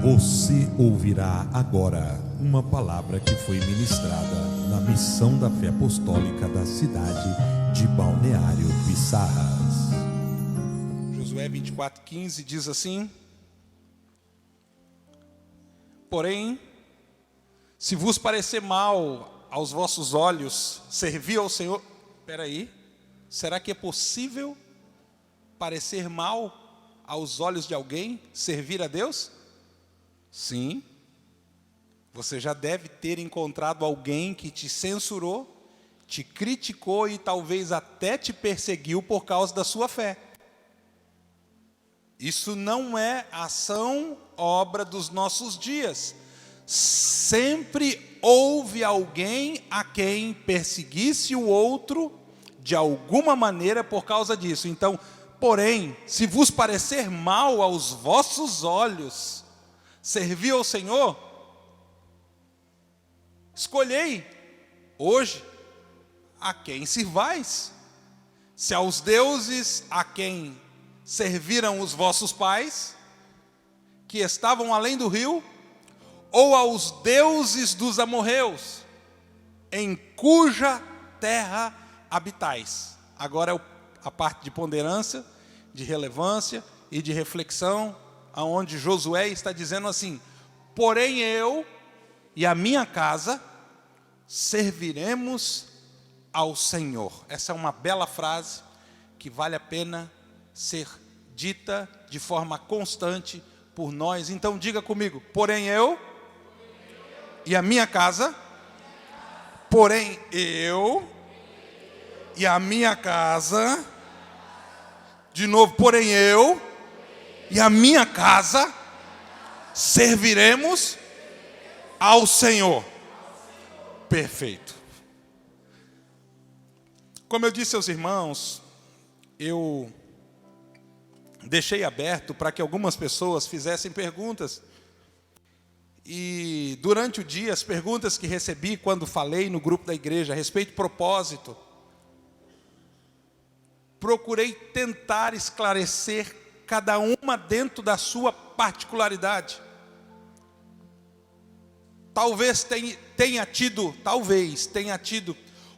Você ouvirá agora uma palavra que foi ministrada na Missão da Fé Apostólica da cidade de Balneário Piçarras. Josué 24:15 diz assim: porém, se vos parecer mal aos vossos olhos servir ao Senhor... Espera aí, será que é possível parecer mal aos olhos de alguém servir a Deus? Sim. Você já deve ter encontrado alguém que te censurou, te criticou e talvez até te perseguiu por causa da sua fé. Isso não é ação, obra dos nossos dias. Sempre houve alguém a quem perseguisse o outro de alguma maneira por causa disso. Então, porém, se vos parecer mal aos vossos olhos servir ao Senhor, escolhei hoje a quem sirvais. Se aos deuses a quem serviram os vossos pais, que estavam além do rio, ou aos deuses dos amorreus, em cuja terra habitais. Agora é a parte de ponderância, de relevância e de reflexão, aonde Josué está dizendo assim: porém eu e a minha casa serviremos ao Senhor. Essa é uma bela frase que vale a pena ser dita de forma constante por nós. Então diga comigo: porém eu e a minha casa, porém eu e a minha casa, de novo, porém eu e a minha casa serviremos ao Senhor. Perfeito. Como eu disse aos irmãos, eu deixei aberto para que algumas pessoas fizessem perguntas. E durante o dia, as perguntas que recebi quando falei no grupo da igreja a respeito do propósito, procurei tentar esclarecer cada uma dentro da sua particularidade. Talvez tenha tido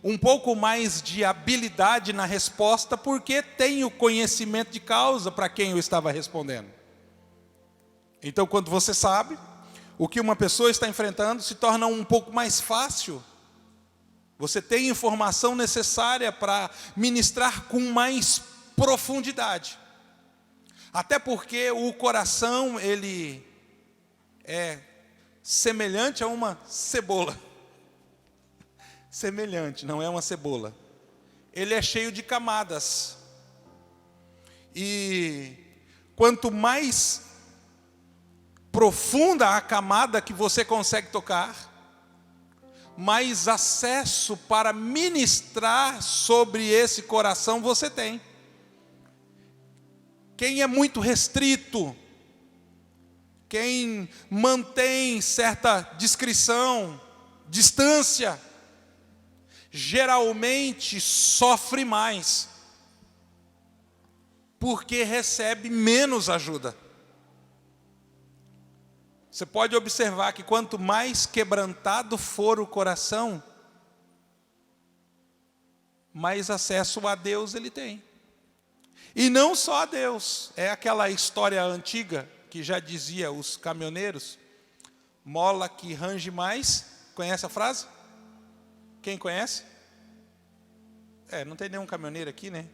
um pouco mais de habilidade na resposta, porque tenho conhecimento de causa para quem eu estava respondendo. Então, quando você sabe o que uma pessoa está enfrentando, se torna um pouco mais fácil. Você tem informação necessária para ministrar com mais profundidade. Até porque o coração, ele é semelhante a uma cebola. Semelhante, não é uma cebola. Ele é cheio de camadas. E quanto mais profunda a camada que você consegue tocar, mais acesso para ministrar sobre esse coração você tem. Quem é muito restrito, quem mantém certa discrição, distância, geralmente sofre mais, porque recebe menos ajuda. Você pode observar que quanto mais quebrantado for o coração, mais acesso a Deus ele tem. E não só a Deus, é aquela história antiga que já dizia os caminhoneiros: mola que range mais. Conhece a frase? Quem conhece? Não tem nenhum caminhoneiro aqui, né?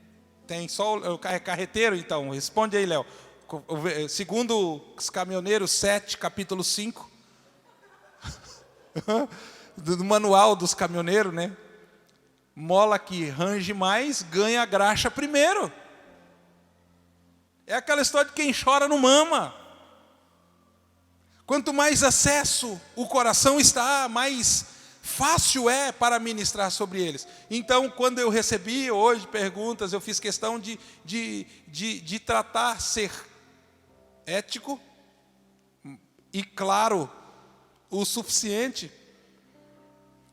Tem só o carreteiro, então. Responde aí, Léo. Segundo os caminhoneiros 7, capítulo 5, do manual dos caminhoneiros, né? Mola que range mais, ganha graxa primeiro. É aquela história de quem chora não mama. Quanto mais acesso o coração está, mais fácil é para ministrar sobre eles. Então, quando eu recebi hoje perguntas, eu fiz questão de tratar, ser ético e claro o suficiente.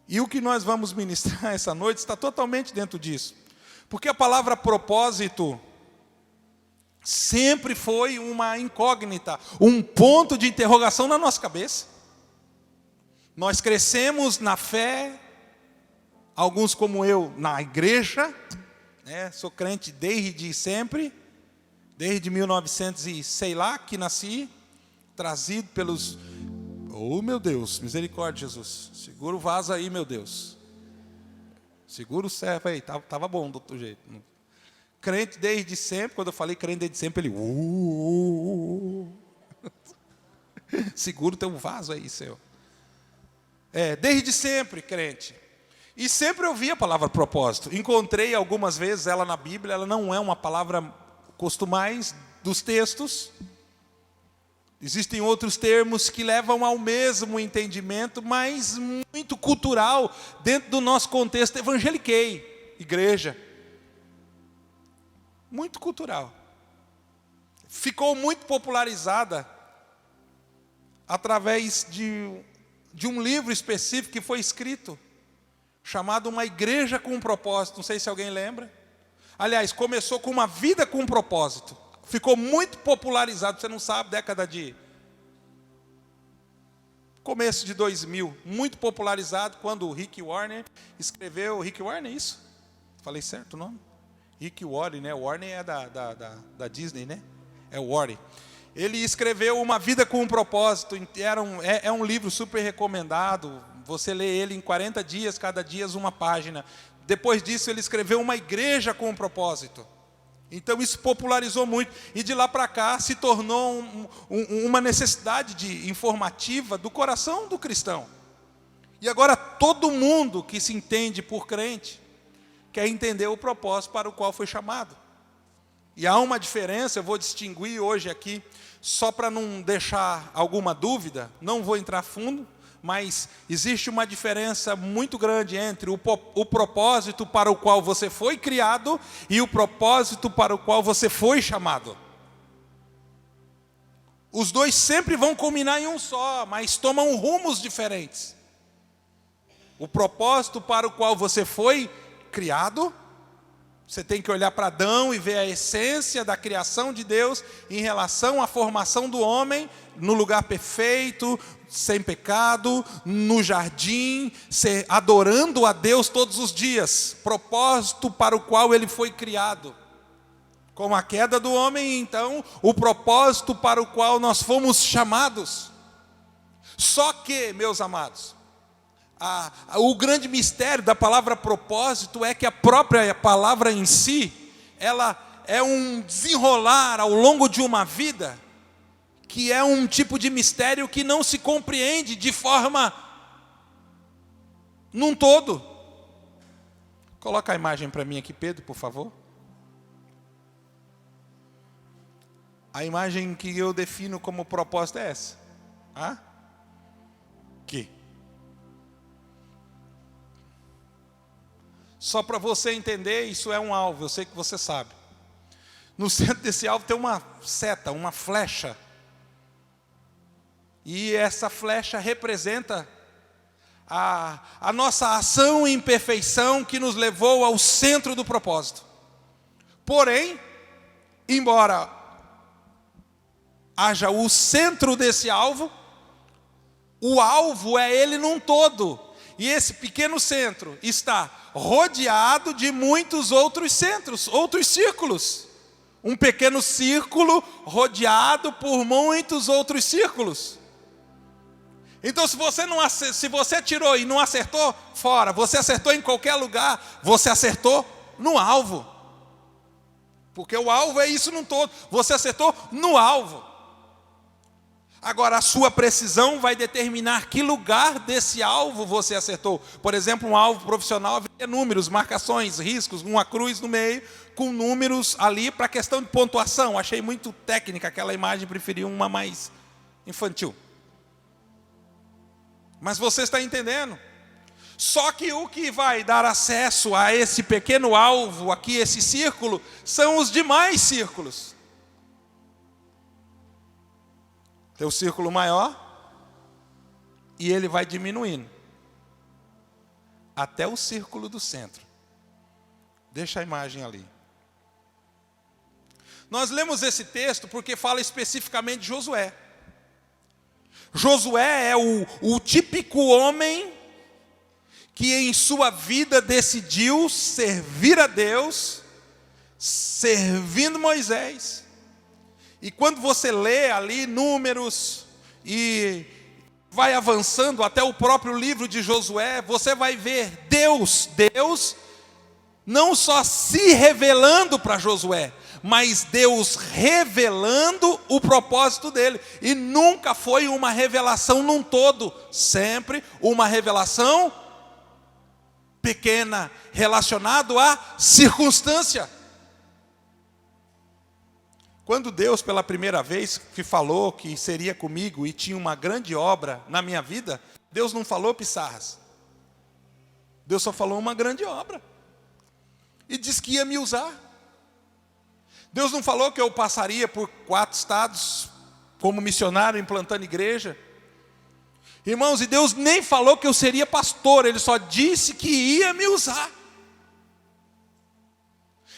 E o que nós vamos ministrar essa noite está totalmente dentro disso. Porque a palavra propósito Sempre foi uma incógnita, um ponto de interrogação na nossa cabeça. Nós crescemos na fé, alguns como eu, na igreja, né? Sou crente desde sempre, desde 1900 e sei lá que nasci, trazido pelos... Oh, meu Deus, misericórdia, Jesus. Segura o vaso aí, meu Deus. Segura o servo aí, estava bom do outro jeito. Crente desde sempre, quando eu falei crente desde sempre, ele... Segura o teu vaso aí, Senhor. Desde sempre, crente. E sempre eu vi a palavra propósito. Encontrei algumas vezes ela na Bíblia, ela não é uma palavra costumais dos textos. Existem outros termos que levam ao mesmo entendimento, mas muito cultural, dentro do nosso contexto evangeliquei, igreja. Muito cultural. Ficou muito popularizada através de um livro específico que foi escrito, chamado Uma Igreja com um Propósito. Não sei se alguém lembra. Aliás, começou com uma vida com um propósito. Ficou muito popularizado, você não sabe, década de... Começo de 2000, muito popularizado, quando o Rick Warren escreveu... Rick Warren, é isso? Falei certo o nome? Rick Warren, né? Warren é da Disney, né? É o Warren. Ele escreveu Uma Vida com um Propósito. É um livro super recomendado. Você lê ele em 40 dias, cada dia uma página. Depois disso, ele escreveu Uma Igreja com um Propósito. Então, isso popularizou muito. E de lá para cá, se tornou uma necessidade informativa do coração do cristão. E agora, todo mundo que se entende por crente quer entender o propósito para o qual foi chamado. E há uma diferença, eu vou distinguir hoje aqui, só para não deixar alguma dúvida, não vou entrar fundo, mas existe uma diferença muito grande entre o propósito para o qual você foi criado e o propósito para o qual você foi chamado. Os dois sempre vão culminar em um só, mas tomam rumos diferentes. O propósito para o qual você foi criado, você tem que olhar para Adão e ver a essência da criação de Deus em relação à formação do homem no lugar perfeito, sem pecado, no jardim, adorando a Deus todos os dias. Propósito para o qual ele foi criado. Com a queda do homem, então, o propósito para o qual nós fomos chamados. Só que, meus amados, o grande mistério da palavra propósito é que a própria palavra em si, ela é um desenrolar ao longo de uma vida, que é um tipo de mistério que não se compreende de forma num todo. Coloca a imagem para mim aqui, Pedro, por favor. A imagem que eu defino como propósito é essa. Só para você entender, isso é um alvo, eu sei que você sabe. No centro desse alvo tem uma seta, uma flecha. E essa flecha representa a nossa ação em perfeição que nos levou ao centro do propósito. Porém, embora haja o centro desse alvo, o alvo é ele num todo. E esse pequeno centro está rodeado de muitos outros centros, outros círculos. Um pequeno círculo rodeado por muitos outros círculos. Então, se você tirou e não acertou, fora. Você acertou em qualquer lugar, você acertou no alvo. Porque o alvo é isso num todo. Você acertou no alvo. Agora, a sua precisão vai determinar que lugar desse alvo você acertou. Por exemplo, um alvo profissional havia números, marcações, riscos, uma cruz no meio, com números ali para questão de pontuação. Achei muito técnica aquela imagem, preferi uma mais infantil. Mas você está entendendo? Só que o que vai dar acesso a esse pequeno alvo aqui, esse círculo, são os demais círculos. Tem o círculo maior e ele vai diminuindo até o círculo do centro. Deixa a imagem ali. Nós lemos esse texto porque fala especificamente de Josué. Josué é o típico homem que em sua vida decidiu servir a Deus, servindo Moisés. E quando você lê ali Números e vai avançando até o próprio livro de Josué, você vai ver Deus não só se revelando para Josué, mas Deus revelando o propósito dele. E nunca foi uma revelação num todo, sempre uma revelação pequena, relacionado à circunstância. Quando Deus pela primeira vez que falou que seria comigo e tinha uma grande obra na minha vida, Deus não falou pissarras. Deus só falou uma grande obra. E disse que ia me usar. Deus não falou que eu passaria por 4 estados como missionário, implantando igreja. Irmãos, e Deus nem falou que eu seria pastor, Ele só disse que ia me usar.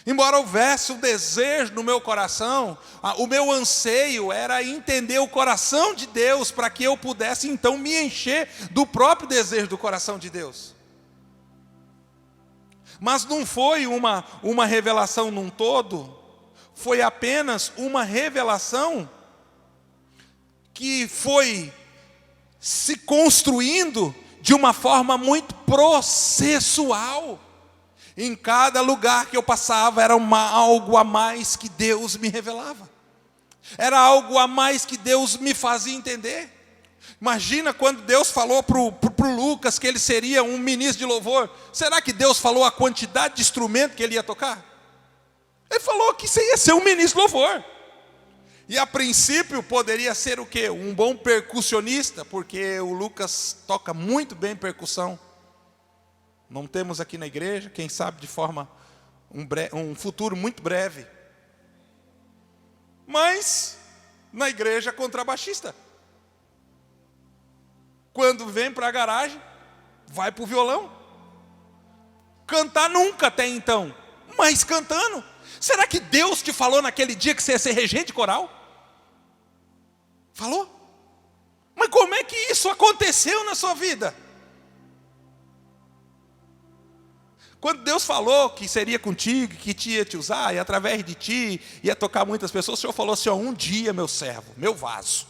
Embora houvesse um desejo no meu coração, o meu anseio era entender o coração de Deus, para que eu pudesse então me encher do próprio desejo do coração de Deus. Mas não foi uma revelação num todo, foi apenas uma revelação que foi se construindo de uma forma muito processual. Em cada lugar que eu passava era algo a mais que Deus me revelava. Era algo a mais que Deus me fazia entender. Imagina quando Deus falou para o Lucas que ele seria um ministro de louvor. Será que Deus falou a quantidade de instrumento que ele ia tocar? Ele falou que você ia ser um ministro de louvor. E a princípio poderia ser o quê? Um bom percussionista, porque o Lucas toca muito bem percussão. Não temos aqui na igreja, quem sabe de forma, um futuro muito breve. Mas, na igreja, contrabaixista. Quando vem para a garagem, vai para o violão. Cantar nunca até então, mas cantando. Será que Deus te falou naquele dia que você ia ser regente coral? Falou? Mas como é que isso aconteceu na sua vida? Quando Deus falou que seria contigo, que ia te usar, e através de ti ia tocar muitas pessoas, o Senhor falou assim, um dia, meu servo, meu vaso.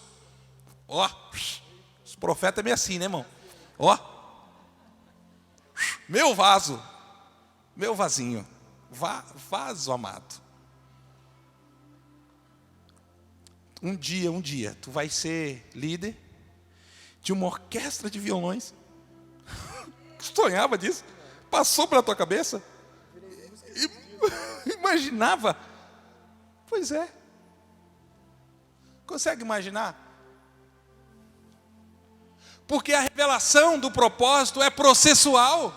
Os profetas é meio assim, né, irmão? Meu vaso, meu vasinho, vaso amado. Um dia, tu vai ser líder de uma orquestra de violões. Sonhava disso? Passou pela tua cabeça? Imaginava? Pois é. Consegue imaginar? Porque a revelação do propósito é processual.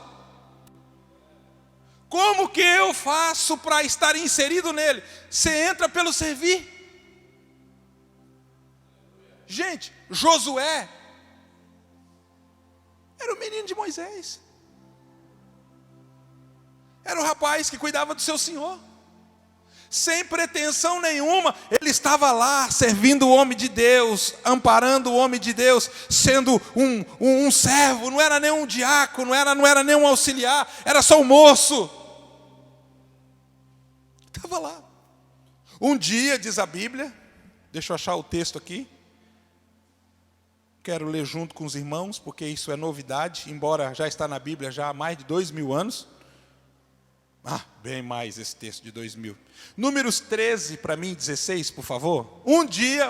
Como que eu faço para estar inserido nele? Você entra pelo servir. Gente, Josué era o menino de Moisés. Era o rapaz que cuidava do seu senhor. Sem pretensão nenhuma, ele estava lá servindo o homem de Deus, amparando o homem de Deus, sendo um servo, não era nem um diácono, não era nem um auxiliar, era só um moço. Estava lá. Um dia, diz a Bíblia, deixa eu achar o texto aqui, quero ler junto com os irmãos, porque isso é novidade, embora já está na Bíblia já há mais de 2000 anos. Bem mais esse texto de 2000. Números 13 para mim, 16, por favor. Um dia,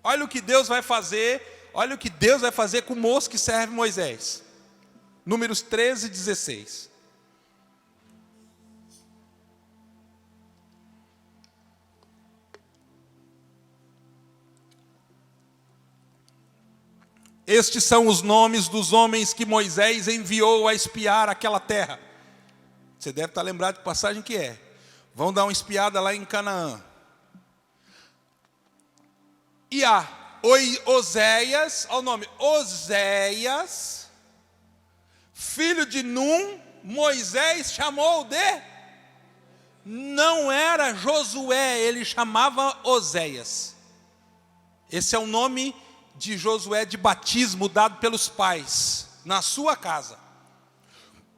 olha o que Deus vai fazer com o moço que serve Moisés. Números 13, 16. Estes são os nomes dos homens que Moisés enviou a espiar aquela terra. Você deve estar lembrado de que passagem que é. Vão dar uma espiada lá em Canaã. E Oséias, olha o nome, Oséias, filho de Num, Moisés chamou de não era Josué, ele chamava Oséias. Esse é o nome de Josué de batismo dado pelos pais, na sua casa.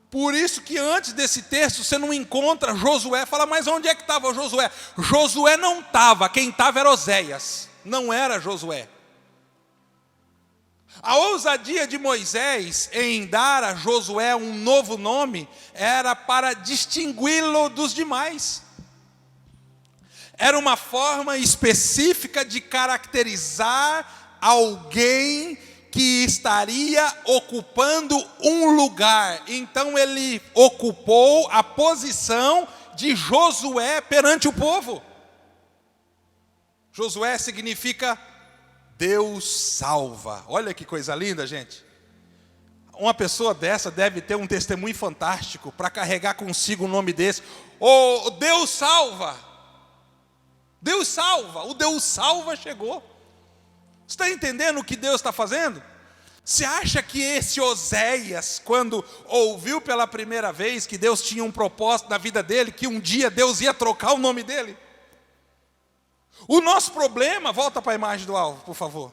Por isso que antes desse texto você não encontra Josué. Fala, mas onde é que estava Josué? Josué não estava, quem estava era Oséias, não era Josué. A ousadia de Moisés em dar a Josué um novo nome era para distingui-lo dos demais. Era uma forma específica de caracterizar alguém que estaria ocupando um lugar. Então ele ocupou a posição de Josué perante o povo. Josué significa Deus salva. Olha que coisa linda, gente. Uma pessoa dessa deve ter um testemunho fantástico para carregar consigo um nome desse. Oh, Deus salva. Deus salva. O Deus salva chegou. Você está entendendo o que Deus está fazendo? Você acha que esse Oséias, quando ouviu pela primeira vez que Deus tinha um propósito na vida dele, que um dia Deus ia trocar o nome dele? O nosso problema, volta para a imagem do alvo, por favor.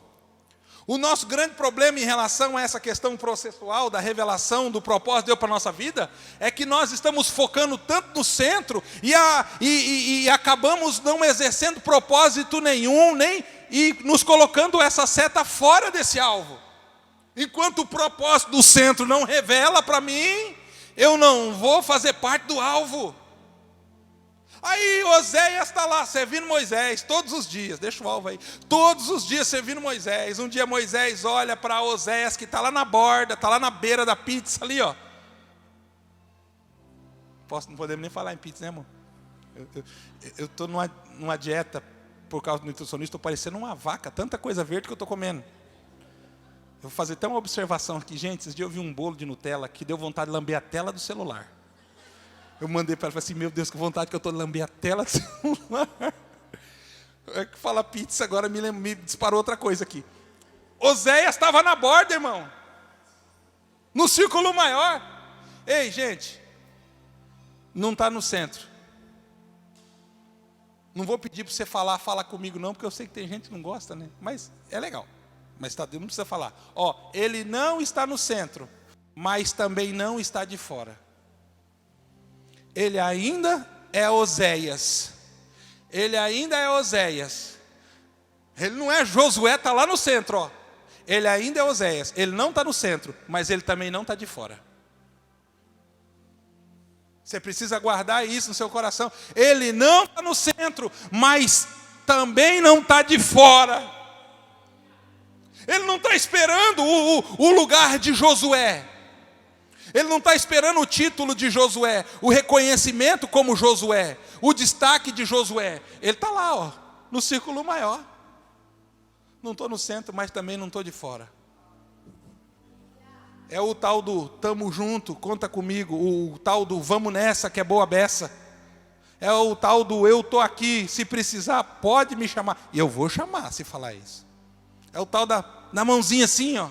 O nosso grande problema em relação a essa questão processual da revelação do propósito de Deus para a nossa vida, é que nós estamos focando tanto no centro e acabamos não exercendo propósito nenhum, e nos colocando essa seta fora desse alvo. Enquanto o propósito do centro não revela para mim, eu não vou fazer parte do alvo. Aí Oséias está lá servindo Moisés todos os dias, deixa o alvo aí, todos os dias servindo Moisés. Um dia Moisés olha para Oséias que está lá na borda, está lá na beira da pizza ali, ó. Não podemos nem falar em pizza, né, amor? Eu estou numa dieta por causa do nutricionista, estou parecendo uma vaca, tanta coisa verde que eu estou comendo. Eu vou fazer até uma observação aqui, gente. Esses dias eu vi um bolo de Nutella que deu vontade de lamber a tela do celular. Eu mandei para ela e falei assim, meu Deus, que vontade que eu estou de lamber a tela do celular. É que fala pizza, agora me disparou outra coisa aqui. Oséias estava na borda, irmão. No círculo maior. Ei, gente, não está no centro. Não vou pedir para você fala comigo não, porque eu sei que tem gente que não gosta, né? Mas é legal. Mas não precisa falar. Ó, ele não está no centro, mas também não está de fora. Ele ainda é Oséias. Ele ainda é Oséias. Ele não é Josué, está lá no centro, ó. Ele ainda é Oséias. Ele não está no centro, mas ele também não está de fora. Você precisa guardar isso no seu coração. Ele não está no centro, mas também não está de fora. Ele não está esperando o lugar de Josué. Ele não está esperando o título de Josué, o reconhecimento como Josué, o destaque de Josué. Ele está lá, ó, no círculo maior. Não estou no centro, mas também não estou de fora. É o tal do tamo junto, conta comigo. O tal do vamos nessa, que é boa beça. É o tal do eu estou aqui, se precisar, pode me chamar. E eu vou chamar se falar isso. É o tal da mãozinha assim, ó.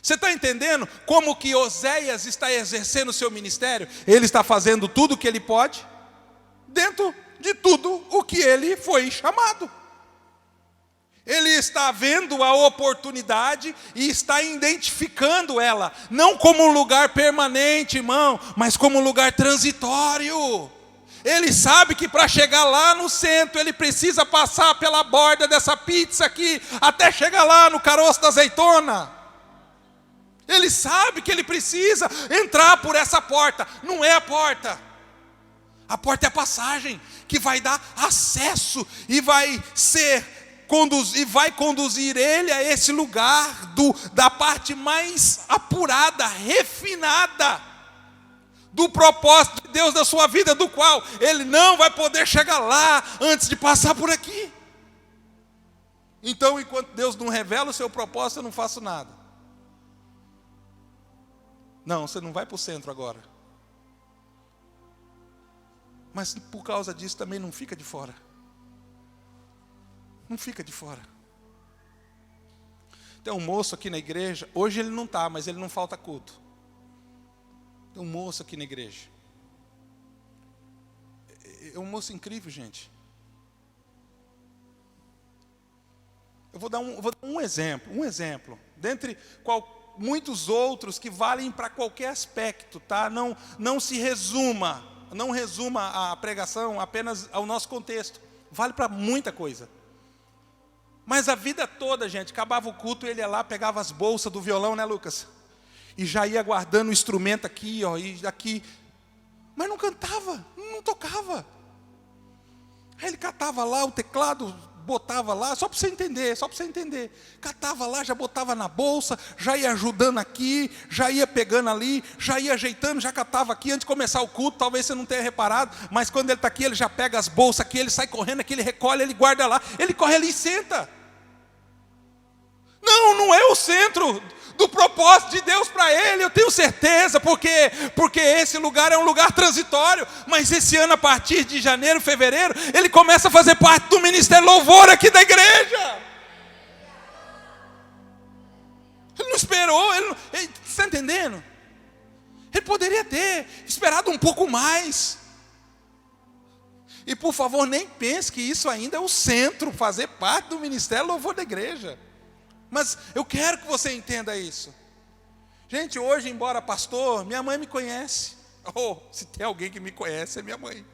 Você está entendendo como que Oséias está exercendo o seu ministério? Ele está fazendo tudo o que ele pode, dentro de tudo o que ele foi chamado. Ele está vendo a oportunidade e está identificando ela, não como um lugar permanente, irmão, mas como um lugar transitório. Ele sabe que para chegar lá no centro, ele precisa passar pela borda dessa pizza aqui, até chegar lá no caroço da azeitona. Ele sabe que ele precisa entrar por essa porta. Não é a porta é a passagem, que vai dar acesso e vai conduzir ele a esse lugar da parte mais apurada, refinada, do propósito de Deus da sua vida, do qual ele não vai poder chegar lá antes de passar por aqui. Então, enquanto Deus não revela o seu propósito, eu não faço nada. Não, você não vai para o centro agora. Mas por causa disso também não fica de fora. Não fica de fora. Tem um moço aqui na igreja, hoje ele não está, mas ele não falta culto. Tem um moço aqui na igreja. É um moço incrível, gente. Eu vou dar um exemplo. Dentre muitos outros que valem para qualquer aspecto, tá? Não resuma a pregação apenas ao nosso contexto. Vale para muita coisa. Mas a vida toda, gente, acabava o culto, ele ia lá, pegava as bolsas do violão, né, Lucas? E já ia guardando o instrumento aqui, ó, e aqui. Mas não cantava, não tocava. Aí ele catava lá o teclado, botava lá, só para você entender. Catava lá, já botava na bolsa, já ia ajudando aqui, já ia pegando ali, já ia ajeitando, já catava aqui antes de começar o culto. Talvez você não tenha reparado, mas quando ele está aqui, ele já pega as bolsas aqui, ele sai correndo aqui, ele recolhe, ele guarda lá, ele corre ali e senta. Não é o centro do propósito de Deus para ele, eu tenho certeza, porque esse lugar é um lugar transitório, mas esse ano, a partir de janeiro, fevereiro, ele começa a fazer parte do Ministério Louvor aqui da igreja. Ele não esperou, ele está entendendo? Ele poderia ter esperado um pouco mais. E por favor, nem pense que isso ainda é o centro, fazer parte do Ministério Louvor da igreja. Mas eu quero que você entenda isso. Gente, hoje, embora pastor, minha mãe me conhece. Se tem alguém que me conhece, é minha mãe.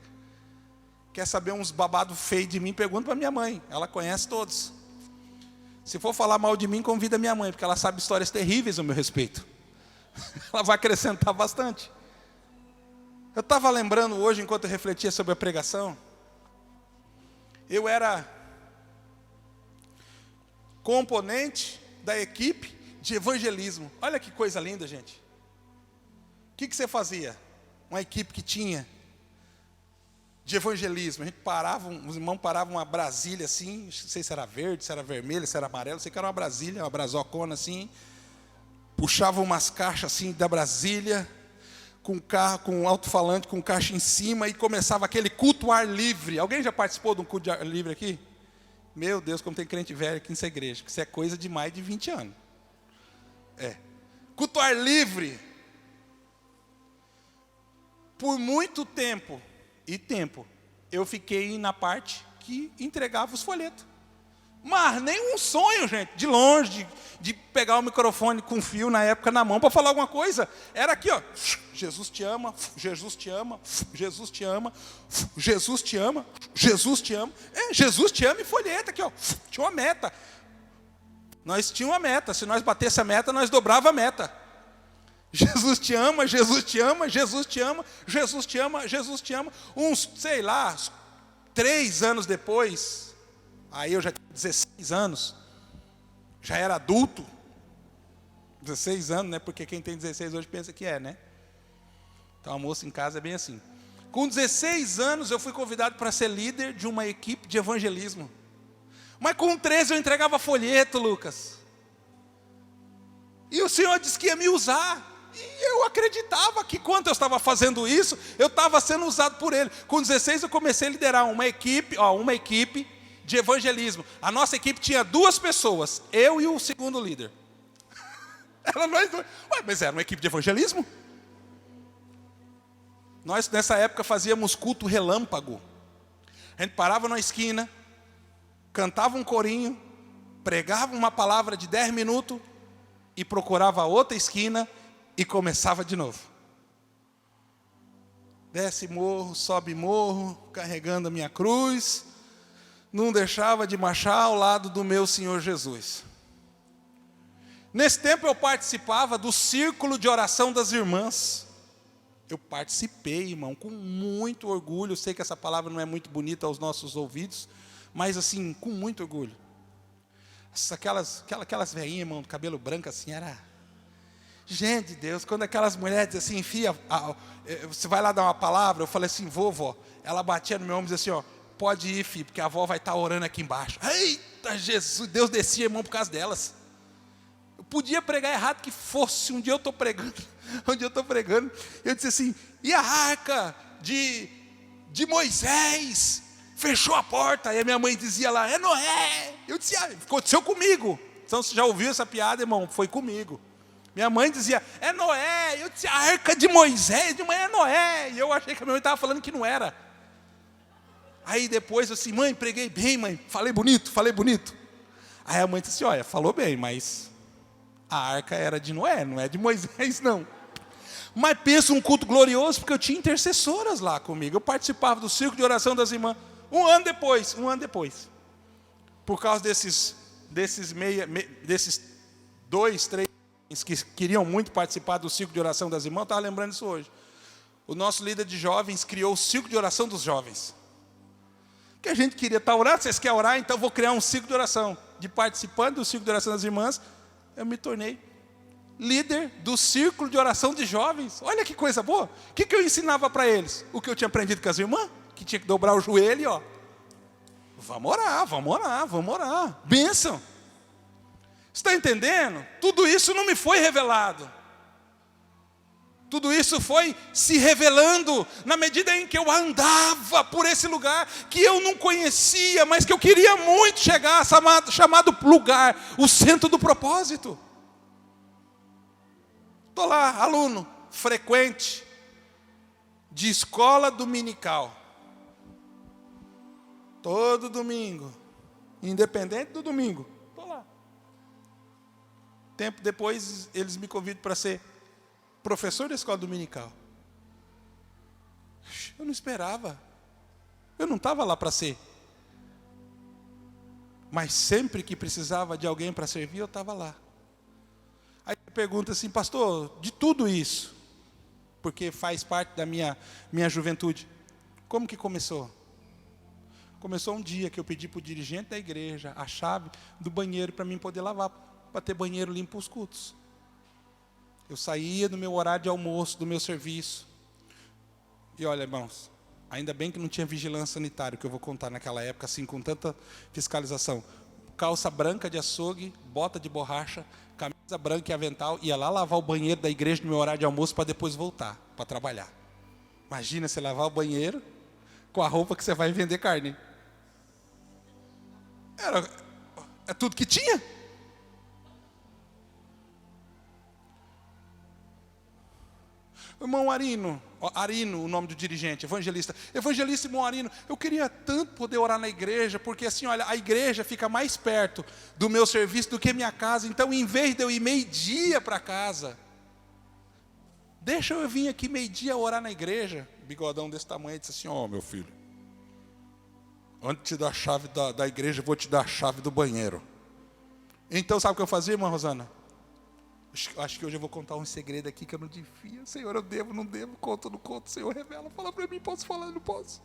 Quer saber uns babados feios de mim? Pergunta para minha mãe. Ela conhece todos. Se for falar mal de mim, convida minha mãe, porque ela sabe histórias terríveis a meu respeito. Ela vai acrescentar bastante. Eu estava lembrando hoje, enquanto eu refletia sobre a pregação, eu era componente da equipe de evangelismo. Olha que coisa linda, gente. O que você fazia? Uma equipe que tinha de evangelismo. A gente parava, os irmãos paravam uma Brasília assim, não sei se era verde, se era vermelho, se era amarelo, sei que era uma Brasília, uma brasocona assim. Puxavam umas caixas assim da Brasília, com carro, com alto-falante, com caixa em cima, e começava aquele culto ao ar livre. Alguém já participou de um culto de ar livre aqui? Meu Deus, como tem crente velho aqui nessa igreja, que isso é coisa de mais de 20 anos. Culto ao ar livre. Por muito tempo, eu fiquei na parte que entregava os folhetos. Mas nem um sonho, gente, de longe, de pegar o microfone com fio na época na mão para falar alguma coisa. Era aqui, ó, Jesus te ama, Jesus te ama, Jesus te ama, Jesus te ama, Jesus te ama. Jesus te ama e folheta aqui, ó, tinha uma meta. Nós tínhamos uma meta, se nós batesse a meta, nós dobrava a meta. Jesus te ama, Jesus te ama, Jesus te ama, Jesus te ama, Jesus te ama. Uns, 3 anos depois, aí eu já tinha 16 anos, já era adulto, 16 anos, né? Porque quem tem 16 hoje pensa que né? Então, almoço em casa é bem assim. Com 16 anos, eu fui convidado para ser líder de uma equipe de evangelismo. Mas com 13 eu entregava folheto, Lucas. E o Senhor disse que ia me usar. E eu acreditava que quando eu estava fazendo isso, eu estava sendo usado por Ele. Com 16 eu comecei a liderar uma equipe de evangelismo. A nossa equipe tinha 2 pessoas, eu e o segundo líder. Era nós dois. Mas era uma equipe de evangelismo? Nós nessa época fazíamos culto relâmpago. A gente parava na esquina, cantava um corinho, pregava uma palavra de 10 minutos e procurava outra esquina e começava de novo. Desce morro, sobe morro, carregando a minha cruz. Não deixava de marchar ao lado do meu Senhor Jesus. Nesse tempo eu participava do círculo de oração das irmãs. Eu participei, irmão, com muito orgulho. Eu sei que essa palavra não é muito bonita aos nossos ouvidos, mas assim, com muito orgulho. Aquelas velhinhas, irmão, do cabelo branco assim, era... Gente de Deus, quando aquelas mulheres assim, enfia, você vai lá dar uma palavra, eu falei assim, vovó, ela batia no meu ombro e dizia assim, ó, pode ir, filho, porque a avó vai estar orando aqui embaixo. Eita, Jesus, Deus descia, irmão, por causa delas. Eu podia pregar errado que fosse, um dia eu estou pregando, eu disse assim, e a arca de Moisés fechou a porta, e a minha mãe dizia lá, é Noé. Eu disse, aconteceu comigo. Então você já ouviu essa piada, irmão? Foi comigo. Minha mãe dizia, é Noé. Eu disse, a arca de Moisés, de manhã é Noé. E eu achei que a minha mãe estava falando que não era. Aí depois eu assim, mãe, preguei bem, mãe, falei bonito. Aí a mãe disse assim, olha, falou bem, mas a arca era de Noé, não é de Moisés não. Mas pensa um culto glorioso, porque eu tinha intercessoras lá comigo. Eu participava do círculo de oração das irmãs. Um ano depois. Por causa desses 2, 3 que queriam muito participar do círculo de oração das irmãs, eu estava lembrando isso hoje. O nosso líder de jovens criou o círculo de oração dos jovens. Que a gente queria estar orando, vocês querem orar? Então vou criar um círculo de oração. De participando do círculo de oração das irmãs, eu me tornei líder do círculo de oração de jovens. Olha que coisa boa. O que eu ensinava para eles? O que eu tinha aprendido com as irmãs? Que tinha que dobrar o joelho e ó. Vamos orar. Bênção. Está entendendo? Tudo isso não me foi revelado. Tudo isso foi se revelando na medida em que eu andava por esse lugar que eu não conhecia, mas que eu queria muito chegar, chamado lugar, o centro do propósito. Estou lá, aluno, frequente, de escola dominical. Todo domingo, independente do domingo, estou lá. Tempo depois, eles me convidam para ser professor da escola dominical. Eu não esperava. Eu não estava lá para ser. Mas sempre que precisava de alguém para servir, eu estava lá. Aí pergunta assim, pastor, de tudo isso, porque faz parte da minha juventude, como que começou? Começou um dia que eu pedi para o dirigente da igreja a chave do banheiro para mim poder lavar, para ter banheiro limpo para os cultos. Eu saía do meu horário de almoço, do meu serviço. E olha, irmãos, ainda bem que não tinha vigilância sanitária, que eu vou contar naquela época, assim, com tanta fiscalização. Calça branca de açougue, bota de borracha, camisa branca e avental, ia lá lavar o banheiro da igreja no meu horário de almoço para depois voltar para trabalhar. Imagina você lavar o banheiro com a roupa que você vai vender carne. É tudo que tinha. Irmão Arino, o nome do dirigente, evangelista irmão Arino, eu queria tanto poder orar na igreja, porque assim, olha, a igreja fica mais perto do meu serviço do que minha casa, então em vez de eu ir meio-dia para casa, deixa eu vir aqui meio-dia orar na igreja. Bigodão desse tamanho, disse assim, ó, meu filho, antes de te dar a chave da igreja, eu vou te dar a chave do banheiro. Então sabe o que eu fazia, irmã Rosana? Acho que hoje eu vou contar um segredo aqui que eu não devia. Senhor, eu devo, não devo, conto, não conto. Senhor, revela, fala para mim, posso falar, não posso.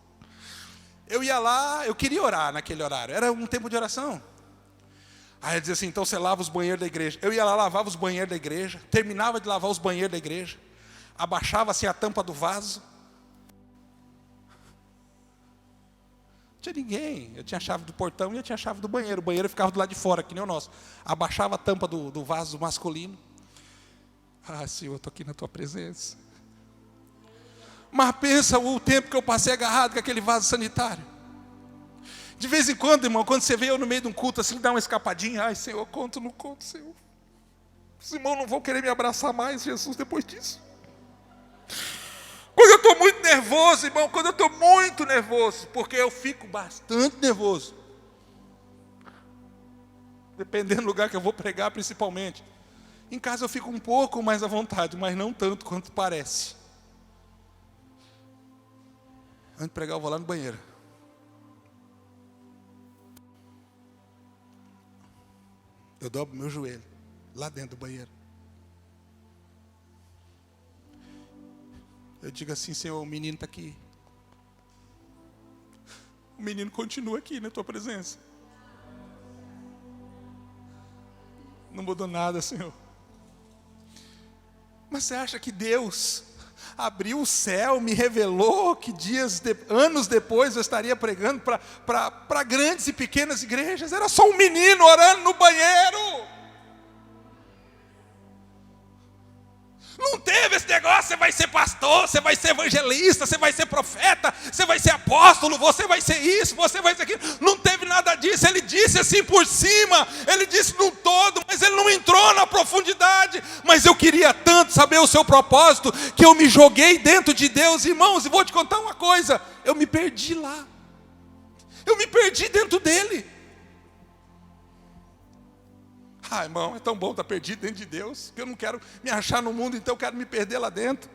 Eu ia lá, eu queria orar naquele horário. Era um tempo de oração. Aí eu dizia assim, então você lava os banheiros da igreja. Eu ia lá, lavava os banheiros da igreja. Terminava de lavar os banheiros da igreja. Abaixava assim a tampa do vaso. Não tinha ninguém. Eu tinha a chave do portão e eu tinha a chave do banheiro. O banheiro ficava do lado de fora, que nem o nosso. Abaixava a tampa do vaso masculino. Ah, Senhor, eu estou aqui na tua presença. Mas pensa o tempo que eu passei agarrado com aquele vaso sanitário. De vez em quando, irmão, quando você vê eu no meio de um culto assim, dá uma escapadinha. Ai, Senhor, conto, não conto, Senhor. Os irmãos não vão querer me abraçar mais, Jesus, depois disso. Quando eu estou muito nervoso, irmão, porque eu fico bastante nervoso. Dependendo do lugar que eu vou pregar, principalmente. Em casa eu fico um pouco mais à vontade, mas não tanto quanto parece. Antes de pregar, eu vou lá no banheiro. Eu dobro meu joelho, lá dentro do banheiro. Eu digo assim, Senhor, o menino está aqui. O menino continua aqui na tua presença. Não mudou nada, Senhor. Mas você acha que Deus abriu o céu, me revelou que anos depois eu estaria pregando para grandes e pequenas igrejas? Era só um menino orando no banheiro. Não teve esse negócio, você vai ser pastor, você vai ser evangelista, você vai ser profeta, você vai ser apóstolo, você vai ser isso, você vai ser aquilo. Não teve nada disso. Ele disse assim por cima, ele disse no todo, mas ele não entrou na profundidade. Mas eu queria tanto saber o seu propósito, que eu me joguei dentro de Deus. Irmãos, e vou te contar uma coisa, eu me perdi lá. Eu me perdi dentro dele. Irmão, é tão bom estar perdido dentro de Deus, que eu não quero me achar no mundo, então eu quero me perder lá dentro.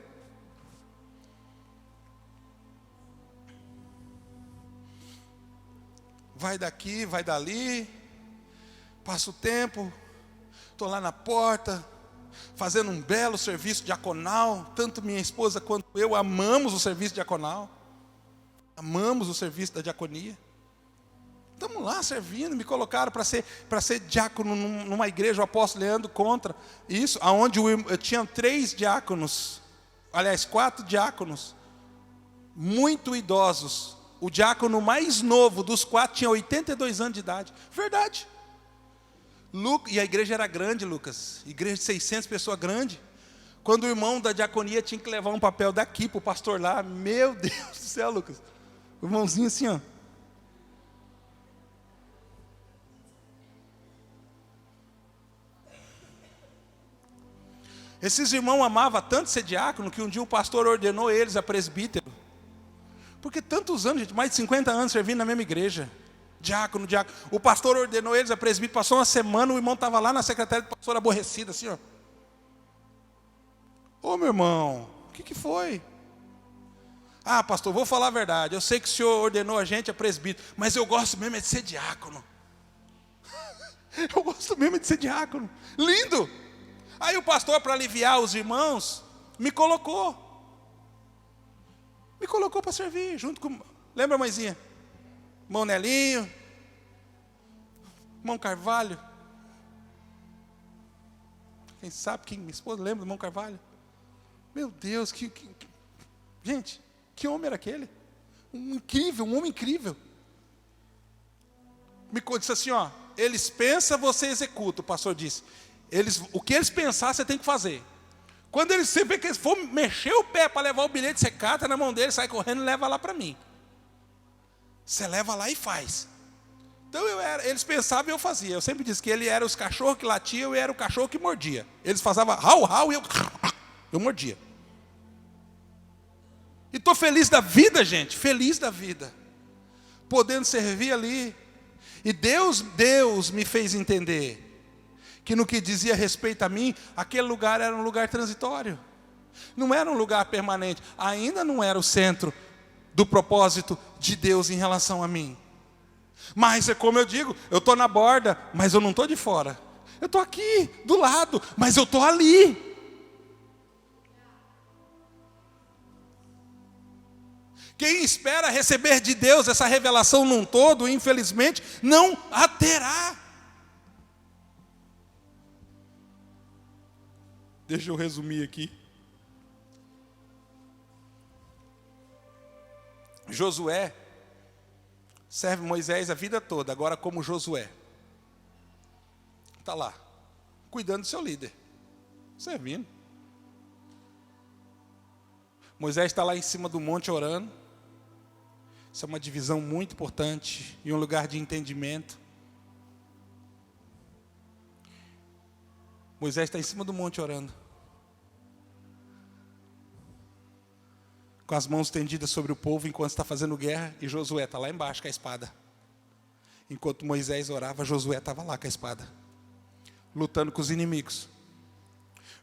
Vai daqui, vai dali, passa o tempo, estou lá na porta, fazendo um belo serviço diaconal. Tanto minha esposa quanto eu amamos o serviço diaconal, amamos o serviço da diaconia. Estamos lá servindo, me colocaram para ser diácono numa igreja, o apóstolo Leandro contra isso, aonde eu tinha 3 diáconos, aliás, 4 diáconos, muito idosos. O diácono mais novo dos 4 tinha 82 anos de idade. Verdade. E a igreja era grande, Lucas. Igreja de 600 pessoas grande. Quando o irmão da diaconia tinha que levar um papel daqui para o pastor lá, meu Deus do céu, Lucas. O irmãozinho assim, ó. Esses irmãos amavam tanto ser diácono que um dia o pastor ordenou eles a presbítero. Porque tantos anos, gente, mais de 50 anos servindo na mesma igreja. Diácono. O pastor ordenou eles a presbítero, passou uma semana, o irmão estava lá na secretária do pastor aborrecido, assim, ó. Ô meu irmão, o que foi? Pastor, vou falar a verdade, eu sei que o senhor ordenou a gente a presbítero, mas eu gosto mesmo de ser diácono. Eu gosto mesmo de ser diácono. Lindo! Aí o pastor, para aliviar os irmãos, me colocou para servir, junto com... Lembra, mãezinha? Irmão Nelinho, irmão Carvalho. Quem sabe, minha esposa lembra do irmão Carvalho? Meu Deus, gente, que homem era aquele? Um homem incrível. Me disse assim, ó, eles pensam, você executa, o pastor disse. O que eles pensar, você tem que fazer. Quando eles sempre que eles for mexer o pé para levar o bilhete, você cata na mão dele, sai correndo e leva lá para mim. Você leva lá e faz. Então eles pensavam e eu fazia. Eu sempre disse que ele era os cachorros que latiam e eu era o cachorro que mordia. Eles faziam rau e eu mordia. E estou feliz da vida, gente, feliz da vida, podendo servir ali. E Deus me fez entender que no que dizia respeito a mim, aquele lugar era um lugar transitório. Não era um lugar permanente. Ainda não era o centro do propósito de Deus em relação a mim. Mas é como eu digo, eu estou na borda, mas eu não estou de fora. Eu estou aqui, do lado, mas eu estou ali. Quem espera receber de Deus essa revelação num todo, infelizmente, não a terá. Deixa eu resumir aqui. Josué serve Moisés a vida toda, agora como Josué. Está lá, cuidando do seu líder, servindo. Moisés está lá em cima do monte orando. Isso é uma divisão muito importante e um lugar de entendimento. Moisés está em cima do monte orando, com as mãos estendidas sobre o povo enquanto está fazendo guerra, e Josué está lá embaixo com a espada. Enquanto Moisés orava, Josué estava lá com a espada, lutando com os inimigos.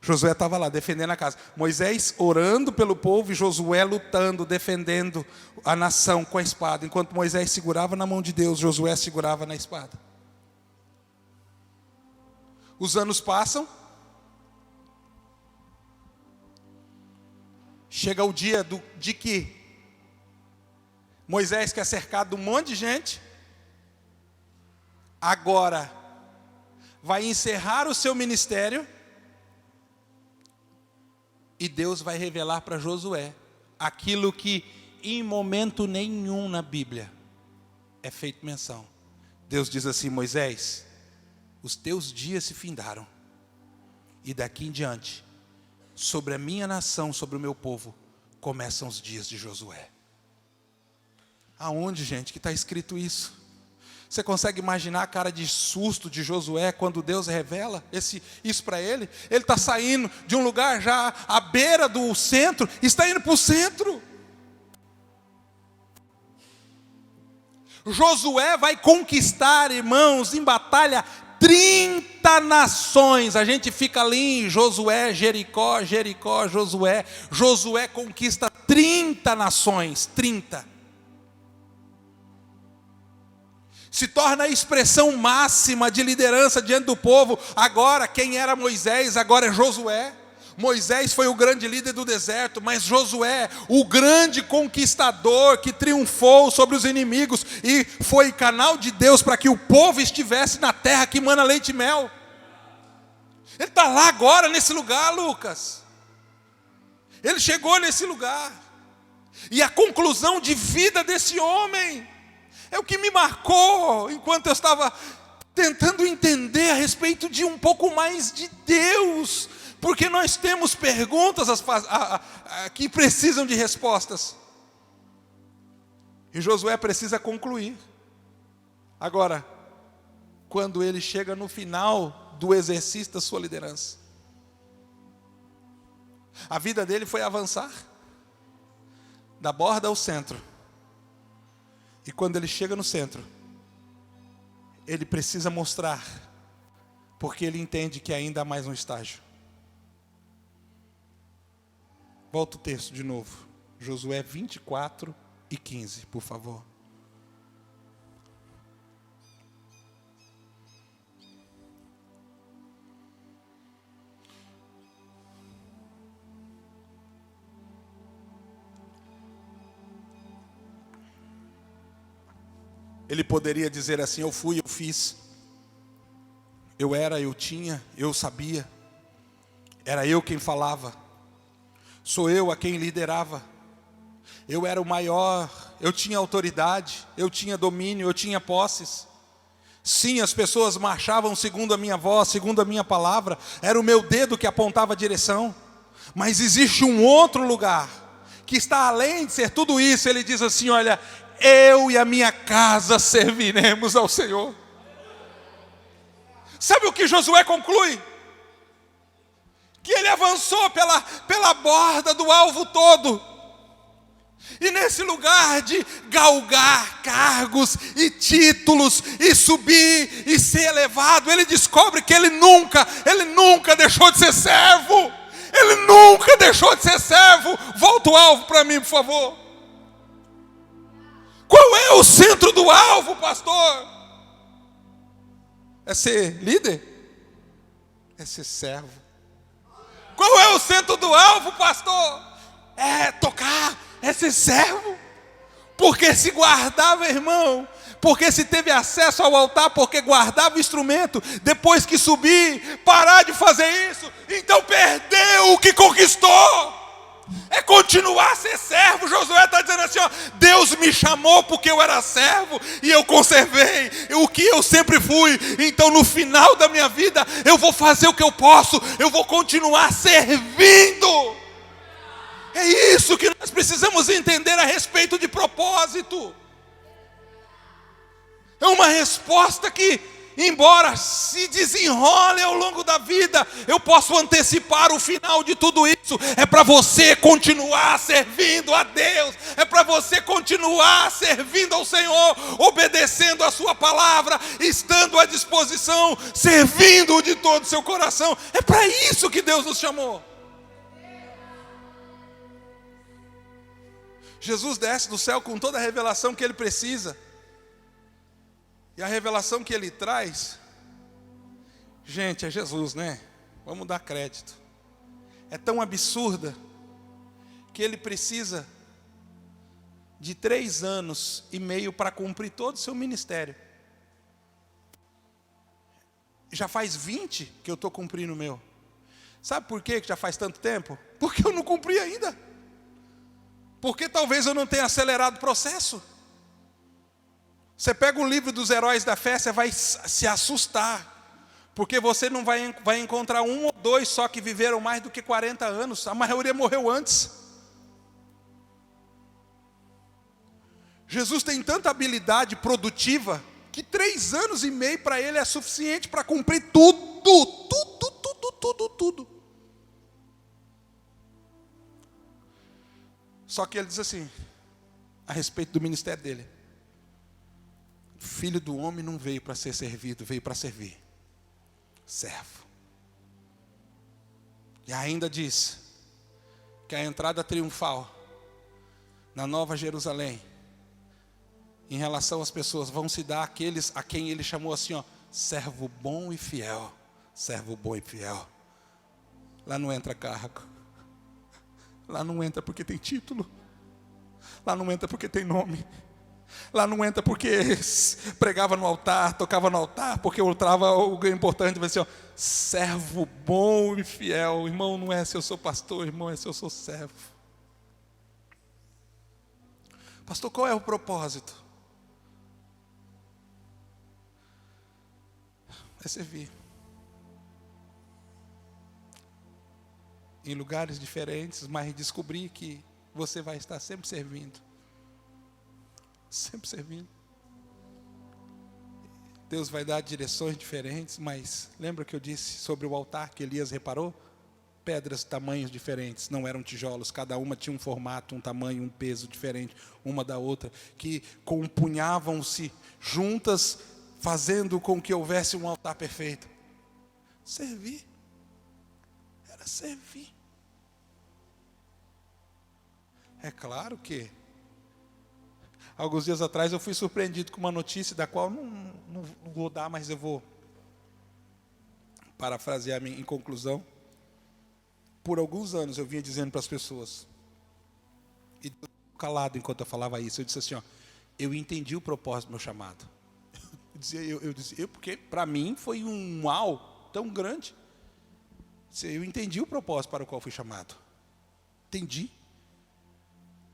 Josué estava lá defendendo a casa. Moisés orando pelo povo e Josué lutando, defendendo a nação com a espada. Enquanto Moisés segurava na mão de Deus, Josué segurava na espada. Os anos passam. Chega o dia de que Moisés, que é cercado de um monte de gente, agora vai encerrar o seu ministério. E Deus vai revelar para Josué aquilo que em momento nenhum na Bíblia é feito menção. Deus diz assim: Moisés, os teus dias se findaram, e daqui em diante, sobre a minha nação, sobre o meu povo, começam os dias de Josué. Aonde, gente, que está escrito isso? Você consegue imaginar a cara de susto de Josué quando Deus revela isso para ele? Ele está saindo de um lugar já à beira do centro, está indo para o centro. Josué vai conquistar, irmãos, em batalha, 30 nações. A gente fica ali em Josué, Jericó, Jericó, Josué. Josué conquista 30 nações, 30. Se torna a expressão máxima de liderança diante do povo. Agora, quem era Moisés, agora é Josué. Moisés foi o grande líder do deserto, mas Josué, o grande conquistador que triunfou sobre os inimigos e foi canal de Deus para que o povo estivesse na terra que mana leite e mel. Ele está lá agora nesse lugar, Lucas. Ele chegou nesse lugar. E a conclusão de vida desse homem é o que me marcou enquanto eu estava tentando entender a respeito de um pouco mais de Deus. Porque nós temos perguntas que precisam de respostas. E Josué precisa concluir. Agora, quando ele chega no final do exercício da sua liderança, a vida dele foi avançar da borda ao centro. E quando ele chega no centro, ele precisa mostrar, porque ele entende que ainda há mais um estágio. Volta o texto de novo. Josué 24 e 15, por favor. Ele poderia dizer assim: eu fui, eu fiz. Eu era, eu tinha, eu sabia. Era eu quem falava. Sou eu a quem liderava. Eu era o maior, eu tinha autoridade, eu tinha domínio, eu tinha posses. Sim, as pessoas marchavam segundo a minha voz, segundo a minha palavra. Era o meu dedo que apontava a direção. Mas existe um outro lugar, que está além de ser tudo isso. Ele diz assim: olha, eu e a minha casa serviremos ao Senhor. Sabe o que Josué conclui? Que ele avançou pela borda do alvo todo. E nesse lugar de galgar cargos e títulos, e subir e ser elevado, ele descobre que ele nunca deixou de ser servo. Ele nunca deixou de ser servo. Volta o alvo para mim, por favor. Qual é o centro do alvo, pastor? É ser líder? É ser servo. Qual é o centro do alvo, pastor? É tocar, é ser servo. Porque se guardava, irmão, porque se teve acesso ao altar, porque guardava o instrumento, depois que subir, parar de fazer isso, então perdeu o que conquistou. É continuar a ser servo. Josué está dizendo assim, ó, Deus me chamou porque eu era servo e eu conservei o que eu sempre fui. Então no final da minha vida eu vou fazer o que eu posso, eu vou continuar servindo. É isso que nós precisamos entender a respeito de propósito. É uma resposta que, embora se desenrole ao longo da vida, eu posso antecipar o final de tudo isso. É para você continuar servindo a Deus. É para você continuar servindo ao Senhor, obedecendo a sua palavra, estando à disposição, servindo de todo o seu coração. É para isso que Deus nos chamou. Jesus desce do céu com toda a revelação que Ele precisa. E a revelação que Ele traz, gente, é Jesus, né? Vamos dar crédito. É tão absurda que Ele precisa de 3 anos e meio para cumprir todo o seu ministério. Já faz 20 que eu estou cumprindo o meu. Sabe por que já faz tanto tempo? Porque eu não cumpri ainda. Porque talvez eu não tenha acelerado o processo. Você pega o livro dos heróis da fé, você vai se assustar. Porque você não vai encontrar 1 ou 2 só que viveram mais do que 40 anos. A maioria morreu antes. Jesus tem tanta habilidade produtiva que 3 anos e meio para Ele é suficiente para cumprir tudo. Só que Ele diz assim, a respeito do ministério dele: Filho do homem não veio para ser servido, veio para servir. Servo. E ainda diz que a entrada triunfal na Nova Jerusalém, em relação às pessoas, vão se dar àqueles a quem ele chamou assim, ó, servo bom e fiel. Servo bom e fiel. Lá não entra cargo. Lá não entra porque tem título. Lá não entra porque tem nome. Lá não entra porque pregava no altar, tocava no altar, porque ultrava o importante, vai ser, ó, servo bom e fiel. Irmão, não é se eu sou pastor, irmão, é se eu sou servo. Pastor, qual é o propósito? É servir. Em lugares diferentes, mas descobrir que você vai estar sempre servindo. Sempre servindo. Deus vai dar direções diferentes, mas lembra que eu disse sobre o altar que Elias reparou? Pedras de tamanhos diferentes, não eram tijolos, cada uma tinha um formato, um tamanho, um peso diferente, uma da outra, que compunhavam-se juntas, fazendo com que houvesse um altar perfeito. Servir. Era servir. É claro que alguns dias atrás eu fui surpreendido com uma notícia da qual não vou dar, mas eu vou parafrasear em conclusão. Por alguns anos eu vinha dizendo para as pessoas, e calado enquanto eu falava isso, eu disse assim, ó, eu entendi o propósito do meu chamado. Eu dizia, porque para mim foi um uau tão grande. Eu entendi o propósito para o qual fui chamado. Entendi.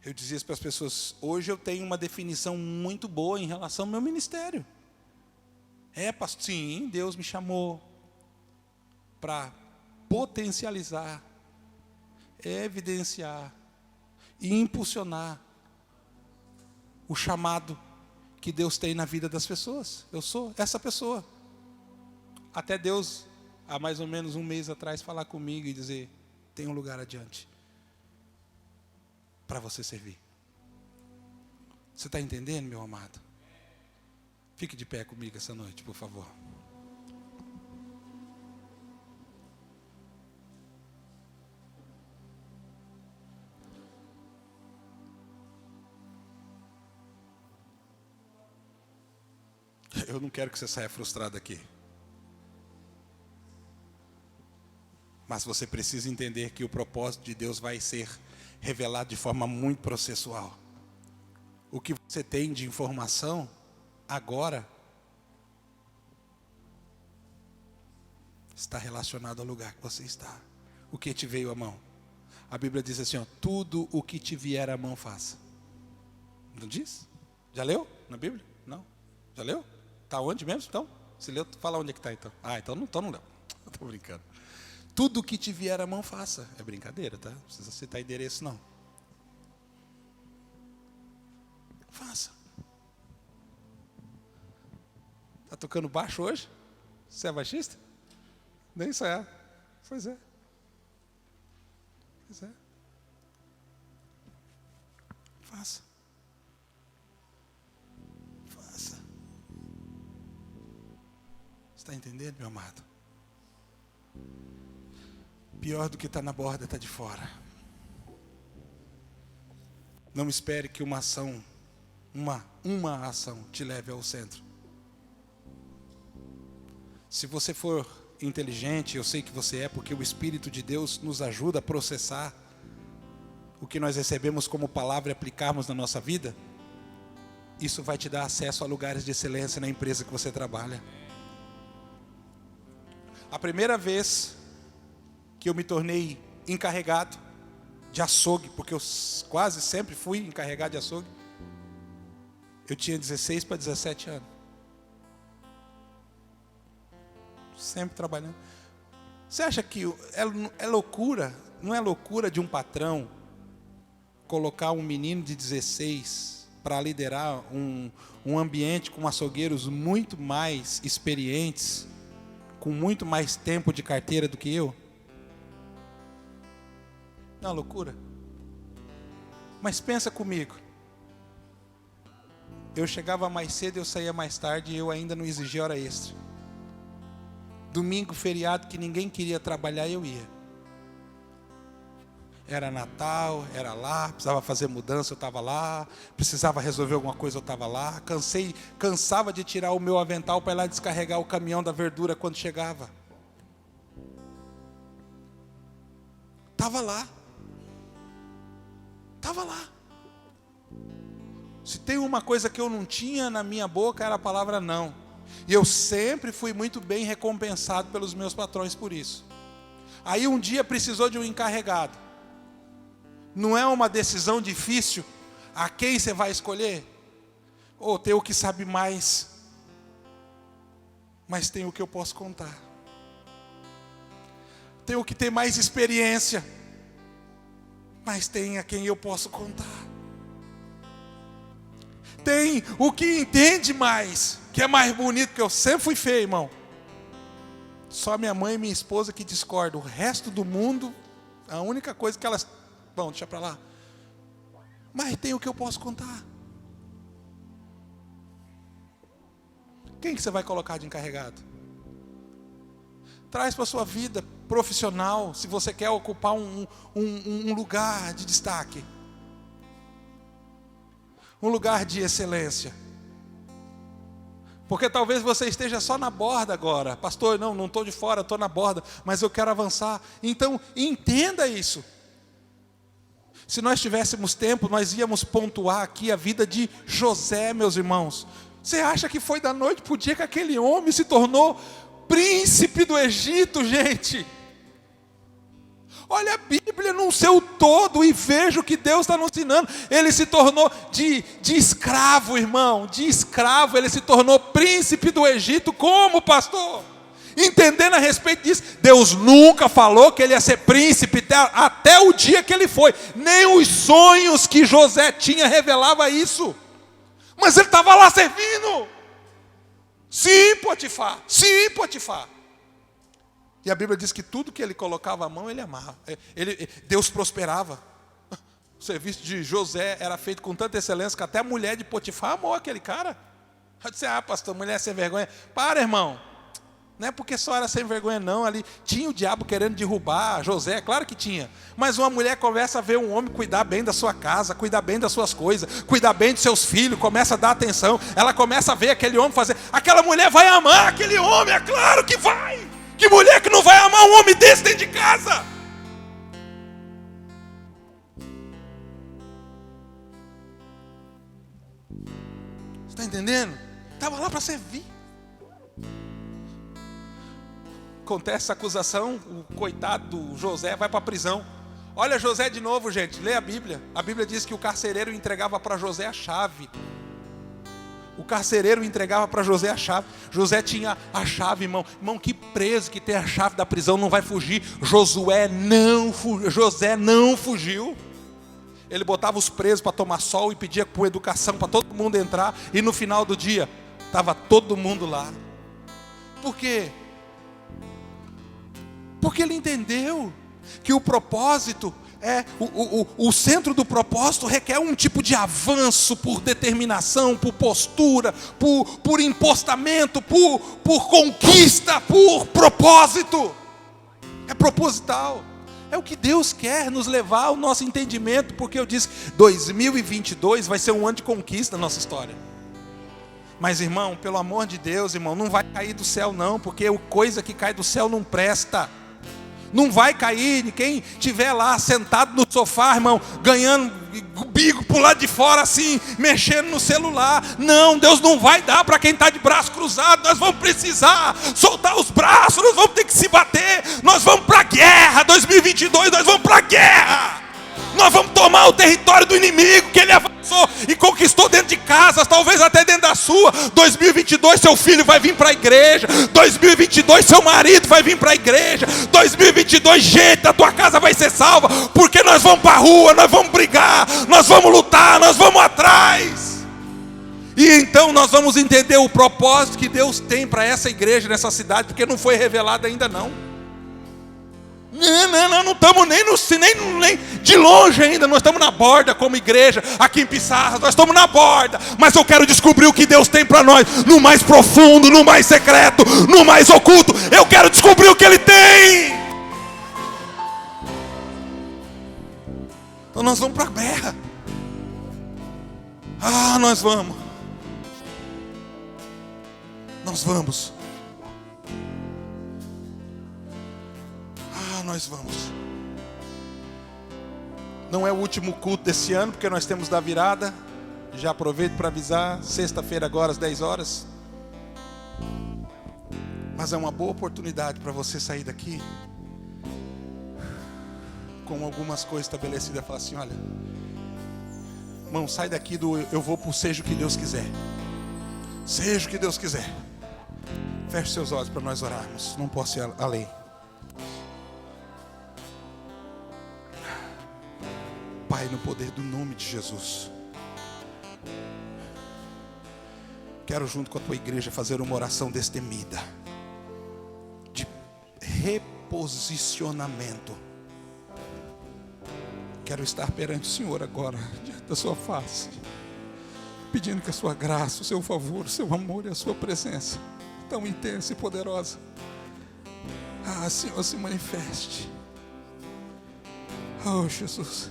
Eu dizia isso para as pessoas, hoje eu tenho uma definição muito boa em relação ao meu ministério. Pastor, sim, Deus me chamou para potencializar, evidenciar e impulsionar o chamado que Deus tem na vida das pessoas. Eu sou essa pessoa. Até Deus, há mais ou menos um mês atrás, falar comigo e dizer, tem um lugar adiante para você servir. Você está entendendo, meu amado? Fique de pé comigo essa noite, por favor. Eu não quero que você saia frustrado aqui. Mas você precisa entender que o propósito de Deus vai ser revelado de forma muito processual. O que você tem de informação agora está relacionado ao lugar que você está. O que te veio à mão? A Bíblia diz assim, ó, tudo o que te vier à mão faça. Não diz? Já leu na Bíblia? Não? Já leu? Está onde mesmo então? Se leu, fala onde é que está então. Então não leu. Estou brincando. Tudo o que te vier à mão faça. É brincadeira, tá? Não precisa citar endereço não. Faça. Está tocando baixo hoje? Você é baixista? Nem isso é. Pois é. Pois é. Faça. Faça. Está entendendo, meu amado? Pior do que está na borda, está de fora. Não espere que uma ação, uma ação te leve ao centro. Se você for inteligente, eu sei que você é, porque o Espírito de Deus nos ajuda a processar o que nós recebemos como palavra e aplicarmos na nossa vida, isso vai te dar acesso a lugares de excelência na empresa que você trabalha. A primeira vez que eu me tornei encarregado de açougue, porque eu quase sempre fui encarregado de açougue, eu tinha 16 para 17 anos. Sempre trabalhando. Você acha que é loucura? Não é loucura de um patrão colocar um menino de 16 para liderar um ambiente com açougueiros muito mais experientes, com muito mais tempo de carteira do que eu? Não é loucura? Mas pensa comigo. eu chegava mais cedo, eu saía mais tarde e eu ainda não exigia hora extra. Domingo, feriado, que ninguém queria trabalhar, eu ia. Era Natal, era lá, precisava fazer mudança, eu estava lá. Precisava resolver alguma coisa, eu estava lá. Cansava de tirar o meu avental para ir lá descarregar o caminhão da verdura quando chegava. Estava lá. Estava lá. Se tem uma coisa que eu não tinha na minha boca, era a palavra não. E eu sempre fui muito bem recompensado pelos meus patrões por isso. Aí um dia precisou de um encarregado. Não é uma decisão difícil a quem você vai escolher? Ou tem o que sabe mais, mas tem o que eu posso contar. Tem o que tem mais experiência, mas tem a quem eu posso contar. Tem o que entende mais, que é mais bonito, porque eu sempre fui feio, irmão. Só minha mãe e minha esposa que discordam. O resto do mundo, a única coisa que elas... Bom, deixa para lá. Mas tem o que eu posso contar. Quem que você vai colocar de encarregado? Traz para a sua vida profissional, se você quer ocupar um lugar de destaque. Um lugar de excelência. Porque talvez você esteja só na borda agora. Pastor, não estou de fora, estou na borda, mas eu quero avançar. Então, entenda isso. Se nós tivéssemos tempo, nós íamos pontuar aqui a vida de José, meus irmãos. Você acha que foi da noite para o dia que aquele homem se tornou príncipe do Egito, gente? Olha a Bíblia no seu todo e veja o que Deus está nos ensinando. Ele se tornou de escravo, irmão, de escravo. Ele se tornou príncipe do Egito. Como, pastor? Entendendo a respeito disso, Deus nunca falou que ele ia ser príncipe até o dia que ele foi. Nem os sonhos que José tinha revelava isso. Mas ele estava lá servindo. Sim, Potifar. Sim, Potifar. E a Bíblia diz que tudo que ele colocava a mão, ele amava. Deus prosperava. O serviço de José era feito com tanta excelência que até a mulher de Potifar amou aquele cara. Eu disse, pastor, mulher sem vergonha. Para, irmão. Não é porque só era sem vergonha, não. Ali tinha o diabo querendo derrubar José, claro que tinha. Mas uma mulher começa a ver um homem cuidar bem da sua casa, cuidar bem das suas coisas, cuidar bem dos seus filhos, começa a dar atenção. Ela começa a ver aquele homem fazer. Aquela mulher vai amar aquele homem, é claro que vai. Que mulher que não vai amar um homem desse dentro de casa? Você está entendendo? Estava lá para servir. Acontece essa acusação, o coitado do José vai para a prisão. Olha José de novo, gente, lê a Bíblia. A Bíblia diz que o carcereiro entregava para José a chave. O carcereiro entregava para José a chave. José tinha a chave, irmão. Irmão, que preso que tem a chave da prisão não vai fugir. José não fugiu. Ele botava os presos para tomar sol e pedia com educação para todo mundo entrar. E no final do dia, estava todo mundo lá. Por quê? Porque ele entendeu que o propósito o centro do propósito requer um tipo de avanço por determinação, por postura, por impostamento, por conquista, por propósito. É proposital. É o que Deus quer nos levar ao nosso entendimento, porque eu disse que 2022 vai ser um ano de conquista na nossa história. Mas, irmão, pelo amor de Deus, irmão, não vai cair do céu não, porque coisa que cai do céu não presta. Não vai cair, quem estiver lá sentado no sofá, irmão, ganhando o bico por lado de fora assim, mexendo no celular. Não, Deus não vai dar para quem está de braço cruzado. Nós vamos precisar soltar os braços, nós vamos ter que se bater. Nós vamos para a guerra, 2022 nós vamos para a guerra. Nós vamos tomar o território do inimigo que ele avançou e conquistou dentro de casa, talvez até dentro da sua. 2022 seu filho vai vir para a igreja. 2022 seu marido vai vir para a igreja. 2022 gente, a tua casa vai ser salva, porque nós vamos para a rua, nós vamos brigar, nós vamos lutar, nós vamos atrás. E então nós vamos entender o propósito que Deus tem para essa igreja nessa cidade, porque não foi revelado ainda não. Não estamos nem de longe ainda, nós estamos na borda como igreja, aqui em Pissarras, nós estamos na borda, mas eu quero descobrir o que Deus tem para nós, no mais profundo, no mais secreto, no mais oculto, eu quero descobrir o que Ele tem. Então nós vamos para a guerra, nós vamos, nós vamos. Não é o último culto desse ano, porque nós temos da virada. Já aproveito para avisar, sexta-feira agora às 10 horas. Mas é uma boa oportunidade para você sair daqui com algumas coisas estabelecidas. Falar assim, olha, irmão, sai daqui eu vou para o seja o que Deus quiser. Seja o que Deus quiser. Feche seus olhos para nós orarmos. Não posso ir além. Pai, no poder do nome de Jesus, quero junto com a tua igreja fazer uma oração destemida, de reposicionamento. Quero estar perante o Senhor agora, diante da sua face, pedindo que a sua graça, o seu favor, o seu amor e a sua presença tão intensa e poderosa, Senhor, se manifeste. Oh, Jesus,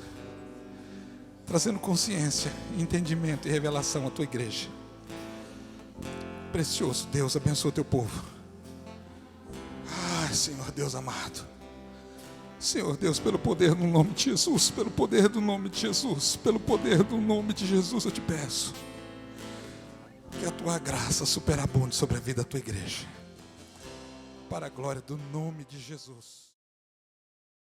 trazendo consciência, entendimento e revelação à tua igreja. Precioso Deus, abençoa o teu povo. Senhor Deus amado, Senhor Deus, pelo poder do nome de Jesus, pelo poder do nome de Jesus, pelo poder do nome de Jesus, eu te peço que a tua graça superabunde sobre a vida da tua igreja, para a glória do nome de Jesus.